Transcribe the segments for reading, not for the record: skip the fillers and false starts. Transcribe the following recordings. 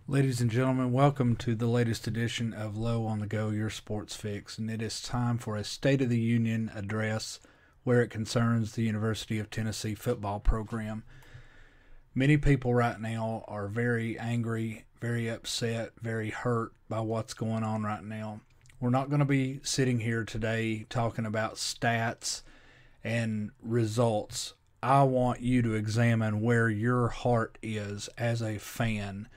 Ladies and gentlemen, welcome to the latest edition of Low on the Go, your sports fix, and it is time for a State of the Union address where it concerns the University of Tennessee football program. Many people right now are very angry, very upset, very hurt by what's going on right now. We're not going to be sitting here today talking about stats and results. I want you to examine where your heart is as a fan.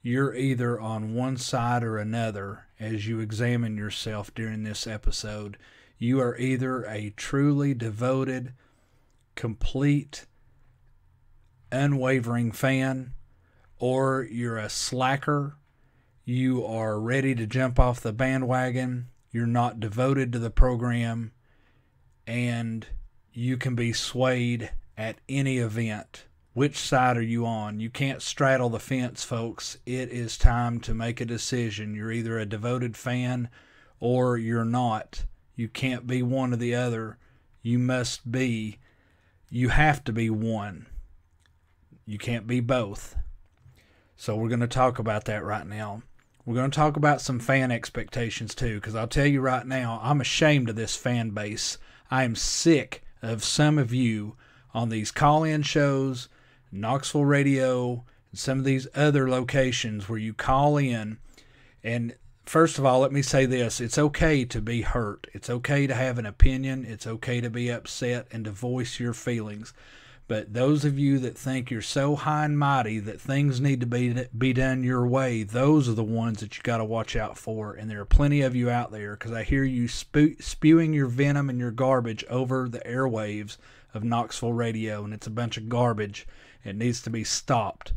You're either on one side or another as you examine yourself during this episode. You are either a truly devoted, complete, unwavering fan, or you're a slacker. You are ready to jump off the bandwagon. You're not devoted to the program, and you can be swayed at any event. Which side are you on? You can't straddle the fence, folks. It is time to make a decision. You're either a devoted fan or you're not. You can't be one or the other. You have to be one. You can't be both. So we're going to talk about that right now. We're going to talk about some fan expectations too, because I'll tell you right now, I'm ashamed of this fan base. I am sick of some of you on these call-in shows, Knoxville Radio, and some of these other locations where you call in. And first of all, let me say this. It's okay to be hurt. It's okay to have an opinion. It's okay to be upset and to voice your feelings. But those of you that think you're so high and mighty that things need to be done your way, those are the ones that you got to watch out for. And there are plenty of you out there, because I hear you spewing your venom and your garbage over the airwaves of Knoxville Radio, and it's a bunch of garbage. It needs to be stopped.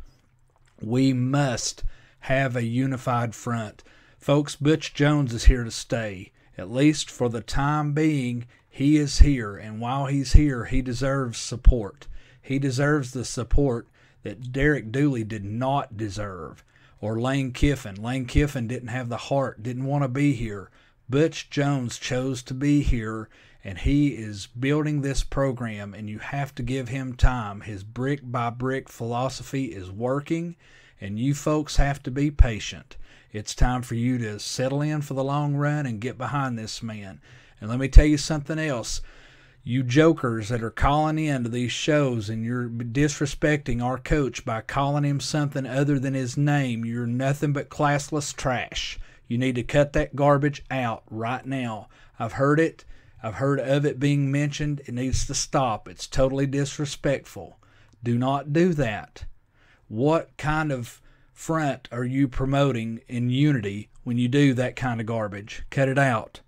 We must have a unified front. Folks, Butch Jones is here to stay. At least for the time being, he is here. And while he's here, he deserves support. He deserves the support that Derek Dooley did not deserve. Or Lane Kiffin. Lane Kiffin didn't have the heart, didn't want to be here. Butch Jones chose to be here, and he is building this program, and you have to give him time. His brick-by-brick philosophy is working, and you folks have to be patient. It's time for you to settle in for the long run and get behind this man. And let me tell you something else. You jokers that are calling in to these shows and you're disrespecting our coach by calling him something other than his name, you're nothing but classless trash. You need to cut that garbage out right now. I've heard it. I've heard of it being mentioned. It needs to stop. It's totally disrespectful. Do not do that. What kind of front are you promoting in unity when you do that kind of garbage? Cut it out.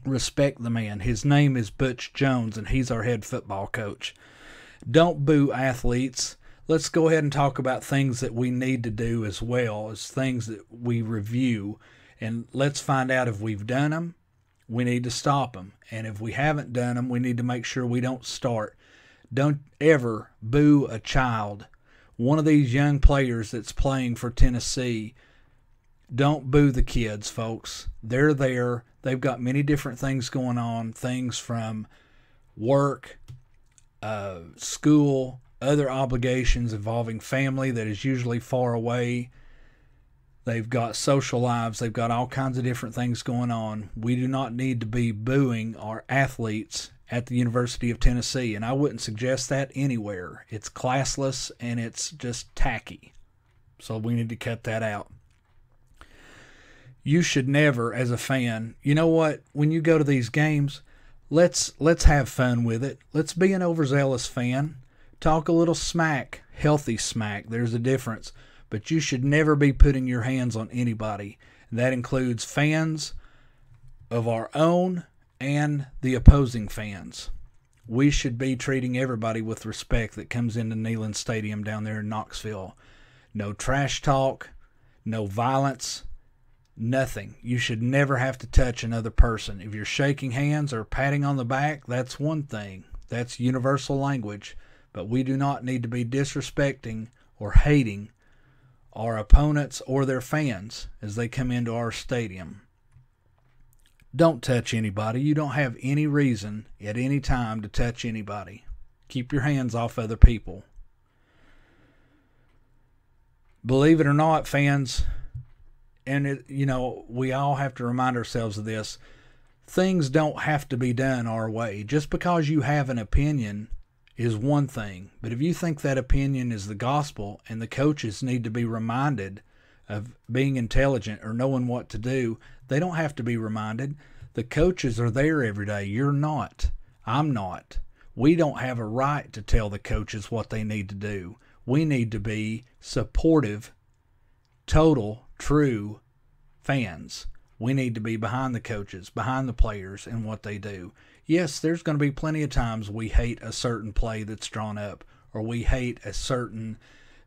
Respect the man. His name is Butch Jones, and he's our head football coach. Don't boo athletes. Let's go ahead and talk about things that we need to do as well as things that we review. And let's find out if we've done them. We need to stop them. And if we haven't done them, we need to make sure we don't start. Don't ever boo a child. One of these young players that's playing for Tennessee, don't boo the kids, folks. They're there. They've got many different things going on, things from work, school, other obligations involving family that is usually far away. They've got social lives. They've got all kinds of different things going on. We do not need to be booing our athletes at the University of Tennessee, and I wouldn't suggest that anywhere. It's classless, and it's just tacky. So we need to cut that out. You should never, as a fan, you know what? When you go to these games, let's have fun with it. Let's be an overzealous fan. Talk a little smack, healthy smack. There's a difference. But you should never be putting your hands on anybody. And that includes fans of our own and the opposing fans. We should be treating everybody with respect that comes into Neyland Stadium down there in Knoxville. No trash talk, no violence, nothing. You should never have to touch another person. If you're shaking hands or patting on the back, that's one thing. That's universal language. But we do not need to be disrespecting or hating our opponents or their fans as they come into our stadium. Don't touch anybody. You don't have any reason at any time to touch anybody. Keep your hands off other people. believe it or not, fans, and we all have to remind ourselves of this. Things don't have to be done our way. Just because you have an opinion is one thing, but if you think that opinion is the gospel, and the coaches need to be reminded of being intelligent or knowing what to do, they don't have to be reminded. The coaches are there every day. You're not. I'm not. We don't have a right to tell the coaches what they need to do. We need to be supportive, total, true fans. We need to be behind the coaches, behind the players, and what they do. Yes, there's going to be plenty of times we hate a certain play that's drawn up, or we hate a certain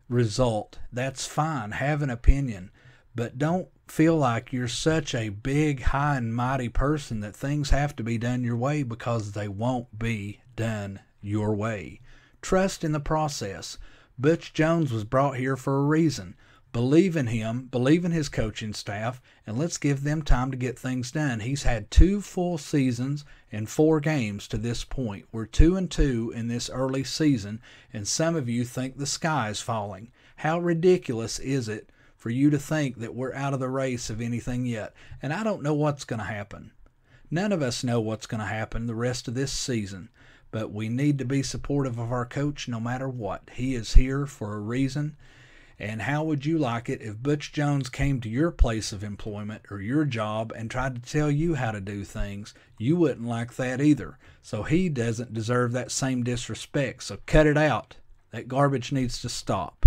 result. That's fine. Have an opinion. But don't feel like you're such a big, high, and mighty person that things have to be done your way, because they won't be done your way. Trust in the process. Butch Jones was brought here for a reason. Believe in him, believe in his coaching staff, and let's give them time to get things done. He's had 2 full seasons and 4 games to this point. We're 2-2 in this early season, and some of you think the sky is falling. How ridiculous is it for you to think that we're out of the race of anything yet? And I don't know what's going to happen. None of us know what's going to happen the rest of this season, but we need to be supportive of our coach no matter what. He is here for a reason. And how would you like it if Butch Jones came to your place of employment or your job and tried to tell you how to do things? You wouldn't like that either. So he doesn't deserve that same disrespect. So cut it out. That garbage needs to stop.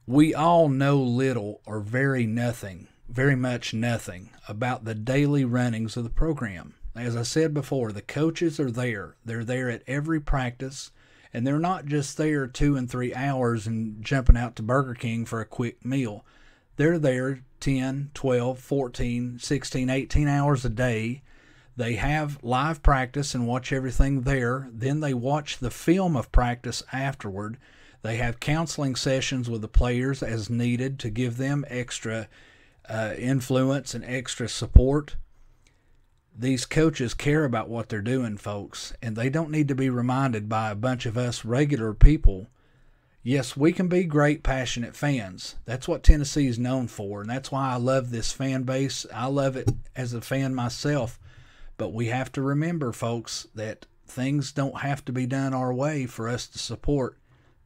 We all know little or very much nothing about the daily runnings of the program. As I said before, the coaches are there. They're there at every practice. And they're not just there 2 and 3 hours and jumping out to Burger King for a quick meal. They're there 10, 12, 14, 16, 18 hours a day. They have live practice and watch everything there. Then they watch the film of practice afterward. They have counseling sessions with the players as needed to give them extra influence and extra support. These coaches care about what they're doing, folks, and they don't need to be reminded by a bunch of us regular people. Yes, we can be great, passionate fans. That's what Tennessee is known for, and that's why I love this fan base. I love it as a fan myself, but we have to remember, folks, that things don't have to be done our way for us to support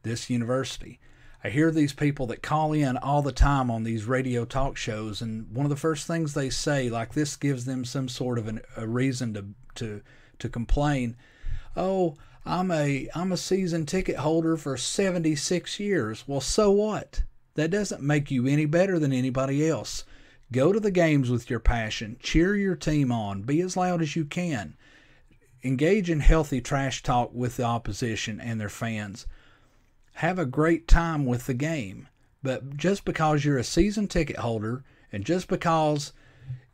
this university. I hear these people that call in all the time on these radio talk shows, and one of the first things they say, like this gives them some sort of a reason to complain. Oh, I'm a season ticket holder for 76 years. Well, so what? That doesn't make you any better than anybody else. Go to the games with your passion. Cheer your team on. Be as loud as you can. Engage in healthy trash talk with the opposition and their fans. Have a great time with the game. But just because you're a season ticket holder and just because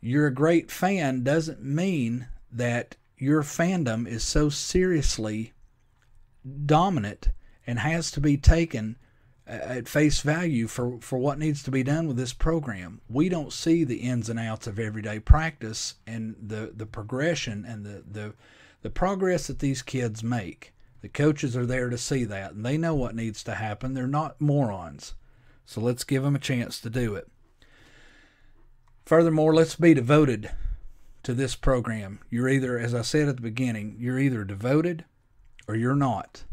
you're a great fan doesn't mean that your fandom is so seriously dominant and has to be taken at face value for what needs to be done with this program. We don't see the ins and outs of everyday practice and the progression and the progress that these kids make. The coaches are there to see that, and they know what needs to happen. They're not morons. So let's give them a chance to do it. Furthermore, let's be devoted to this program. You're either, as I said at the beginning, you're either devoted or you're not.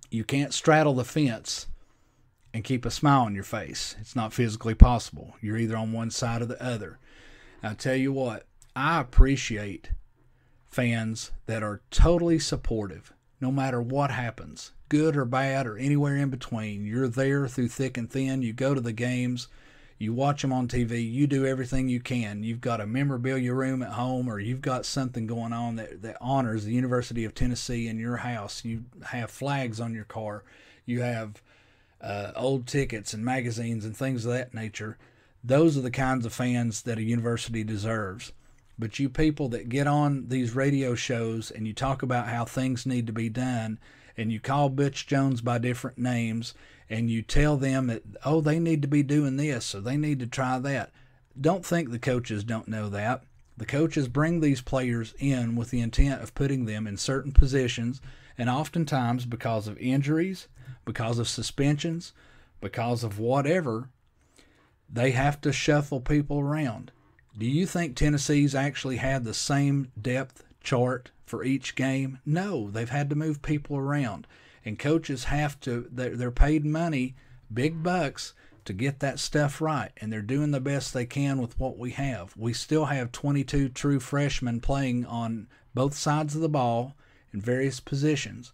You can't straddle the fence and keep a smile on your face. It's not physically possible. You're either on one side or the other. I'll tell you what, I appreciate fans that are totally supportive. No matter what happens, good or bad or anywhere in between, you're there through thick and thin. You go to the games, you watch them on TV, you do everything you can. You've got a memorabilia room at home, or you've got something going on that honors the University of Tennessee in your house. You have flags on your car. You have old tickets and magazines and things of that nature. Those are the kinds of fans that a university deserves. But you people that get on these radio shows and you talk about how things need to be done, and you call Butch Jones by different names, and you tell them that, oh, they need to be doing this or they need to try that. Don't think the coaches don't know that. The coaches bring these players in with the intent of putting them in certain positions, and oftentimes because of injuries, because of suspensions, because of whatever, they have to shuffle people around. Do you think Tennessee's actually had the same depth chart for each game? No, they've had to move people around. And coaches have to, they're paid money, big bucks, to get that stuff right. And they're doing the best they can with what we have. We still have 22 true freshmen playing on both sides of the ball in various positions.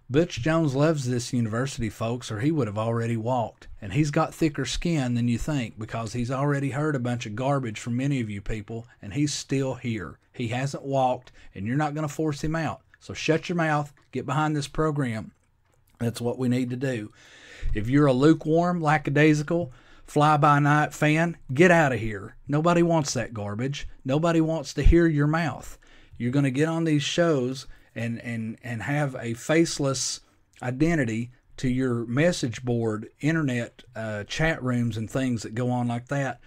Butch Jones loves this university, folks, or he would have already walked. And he's got thicker skin than you think, because he's already heard a bunch of garbage from many of you people, and he's still here. He hasn't walked, and you're not going to force him out. So shut your mouth, get behind this program. That's what we need to do. If you're a lukewarm, lackadaisical, fly-by-night fan, get out of here. Nobody wants that garbage. Nobody wants to hear your mouth. You're going to get on these shows and have a faceless identity to your message board, internet chat rooms and things that go on like that.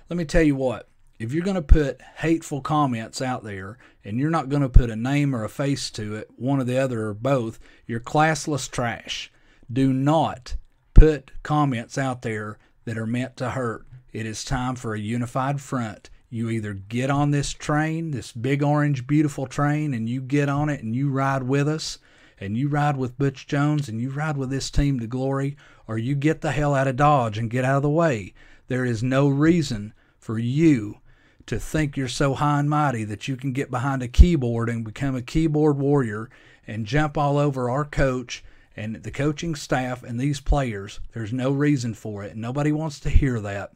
Let me tell you what, if you're going to put hateful comments out there and you're not going to put a name or a face to it, one or the other or both, you're classless trash. Do not put comments out there that are meant to hurt. It is time for a unified front. You either get on this train, this big orange beautiful train, and you get on it and you ride with us, and you ride with Butch Jones, and you ride with this team to glory, or you get the hell out of Dodge and get out of the way. There is no reason for you to think you're so high and mighty that you can get behind a keyboard and become a keyboard warrior and jump all over our coach and the coaching staff and these players. There's no reason for it. Nobody wants to hear that.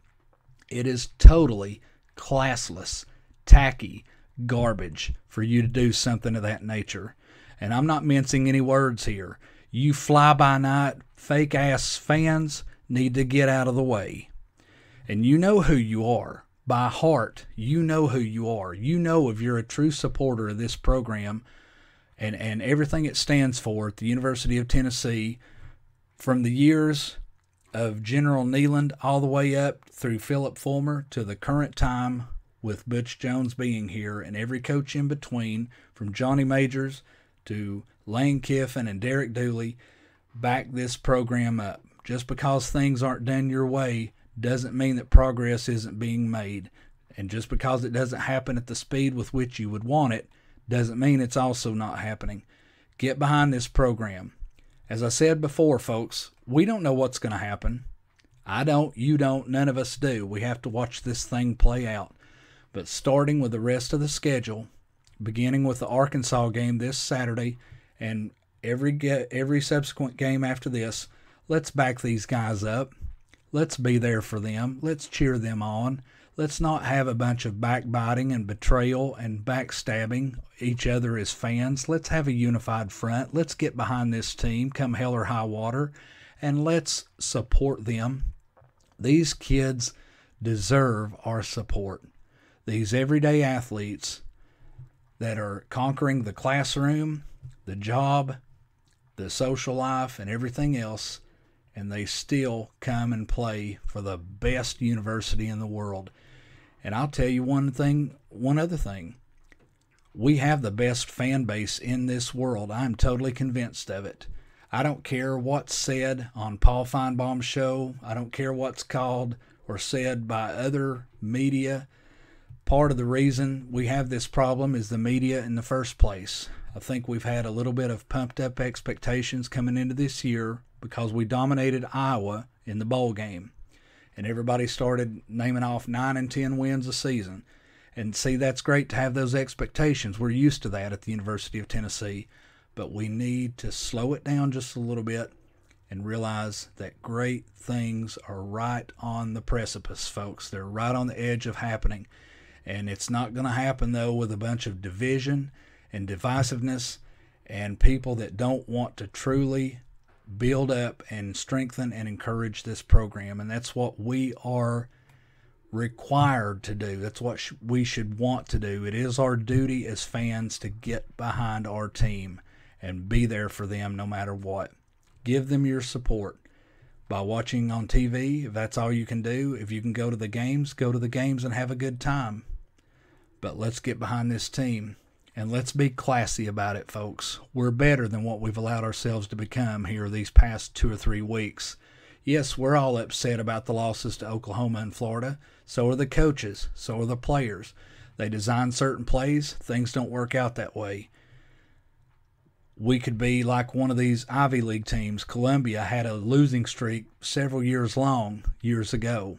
It is totally classless, tacky garbage for you to do something of that nature. And I'm not mincing any words here. You fly-by-night, fake-ass fans need to get out of the way. And you know who you are. By heart, you know who you are. You know if you're a true supporter of this program and everything it stands for at the University of Tennessee, from the years of General Neeland all the way up through Philip Fulmer to the current time with Butch Jones being here, and every coach in between, from Johnny Majors to Lane Kiffin and Derek Dooley, back this program up. Just because things aren't done your way doesn't mean that progress isn't being made. And just because it doesn't happen at the speed with which you would want it doesn't mean it's also not happening. Get behind this program. As I said before, folks, we don't know what's going to happen. I don't, you don't, none of us do. We have to watch this thing play out. But starting with the rest of the schedule, beginning with the Arkansas game this Saturday and every subsequent game after this, let's back these guys up. Let's be there for them. Let's cheer them on. Let's not have a bunch of backbiting and betrayal and backstabbing each other as fans. Let's have a unified front. Let's get behind this team, come hell or high water, and let's support them. These kids deserve our support. These everyday athletes that are conquering the classroom, the job, the social life, and everything else, and they still come and play for the best university in the world. And I'll tell you one other thing. We have the best fan base in this world. I'm totally convinced of it. I don't care what's said on Paul Feinbaum's show. I don't care what's called or said by other media. Part of the reason we have this problem is the media in the first place. I think we've had a little bit of pumped up expectations coming into this year because we dominated Iowa in the bowl game. And everybody started naming off 9 and 10 wins a season. And see, that's great to have those expectations. We're used to that at the University of Tennessee. But we need to slow it down just a little bit and realize that great things are right on the precipice, folks. They're right on the edge of happening. And it's not going to happen, though, with a bunch of division and divisiveness and people that don't want to truly build up and strengthen and encourage this program. And that's what we are required to do. That's what we should want to do. It is our duty as fans to get behind our team and be there for them no matter what. Give them your support by watching on TV, if that's all you can do. If you can go to the games and have a good time. But let's get behind this team. And let's be classy about it, folks. We're better than what we've allowed ourselves to become here these past 2 or 3 weeks. Yes, we're all upset about the losses to Oklahoma and Florida. So are the coaches. So are the players. They design certain plays. Things don't work out that way. We could be like one of these Ivy League teams. Columbia had a losing streak several years long years ago.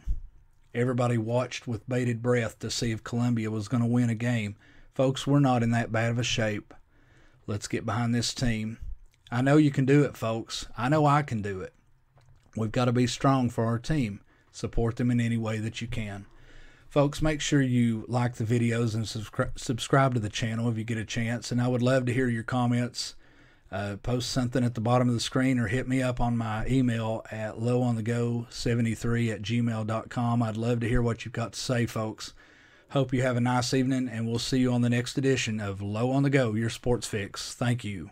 Everybody watched with bated breath to see if Columbia was going to win a game. Folks, we're not in that bad of a shape. Let's get behind this team. I know you can do it, folks. I know I can do it. We've got to be strong for our team. Support them in any way that you can. Folks, make sure you like the videos and subscribe to the channel if you get a chance. And I would love to hear your comments. Post something at the bottom of the screen or hit me up on my email at lowonthego73@gmail.com. I'd love to hear what you've got to say, folks. Hope you have a nice evening, and we'll see you on the next edition of Low on the Go, your sports fix. Thank you.